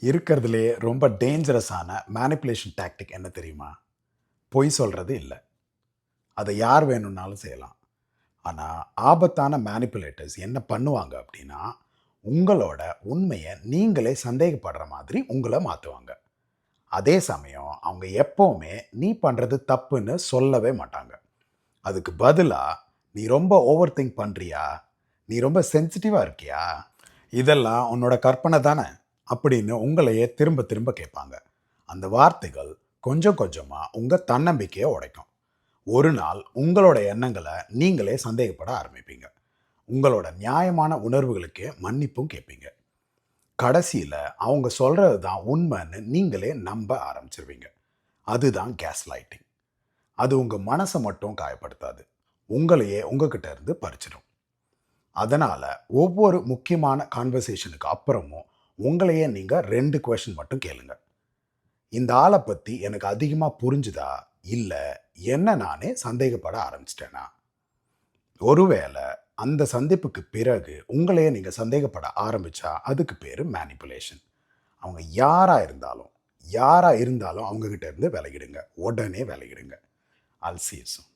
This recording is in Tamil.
இருக்கிறதுலே ரொம்ப டேஞ்சரஸான மேனிப்புலேஷன் டாக்டிக் என்ன தெரியுமா? பொய் சொல்றது இல்ல. அத யார் வேணும்னாலும் செய்யலாம். ஆனா, ஆபத்தான மேனிப்புலேட்டர்ஸ் என்ன பண்ணுவாங்க அப்டின்னா, உங்களோட உண்மைய நீங்களே சந்தேகப்படுற மாதிரி உங்கள மாத்துவாங்க. அதே சமயம் அவங்க எப்பவுமே நீ பண்றது தப்புன்னு சொல்லவே மாட்டாங்க. அதுக்கு பதிலா, "நீ ரொம்ப ஓவர் திங்க் பண்றியா? நீ ரொம்ப சென்சிட்டிவா இருக்கியா? இதெல்லாம் உன்னோட கற்பனை தான?" அப்படின்னு உங்களையே திரும்ப திரும்ப கேட்பாங்க. அந்த வார்த்தைகள் கொஞ்சம் கொஞ்சமா உங்க தன்னம்பிக்கைய உடைக்கும். ஒரு நாள் உங்களோட எண்ணங்கள நீங்களே சந்தேகப்பட ஆரம்பிப்பீங்க. உங்களோட நியாயமான உணர்வுகளுக்கே மன்னிப்பும் கேட்பீங்க. கடைசியில அவங்க சொல்றது தான் உண்மைன்னு நீங்களே நம்ப ஆரம்பிச்சுருவீங்க. அதுதான் கேஸ் லைட்டிங். அது உங்க மனச மட்டும் காயப்படுத்தாது. உங்களையே உங்ககிட்ட இருந்து பறிச்சிடும். அதனால ஒவ்வொரு முக்கியமான கான்வர்சேஷனுக்கு அப்புறமும் உங்களையே நீங்க 2 கொஸ்டின் மட்டும் கேளுங்க. இந்த ஆள பத்தி எனக்கு அதிகமா புரிஞ்சுதா? இல்ல என்ன நானே சந்தேகப்பட ஆரம்பிச்சுட்டேனா? ஒருவேள அந்த சந்திப்புக்கு பிறகு உங்களையே நீங்க சந்தேகப்பட ஆரம்பிச்சா, அதுக்கு பேரு மேனிபுலேஷன். அவங்க யாரா இருந்தாலும் அவங்க கிட்ட இருந்து விலகிடுங்க. உடனே விலகிடுங்க. I'll see you soon.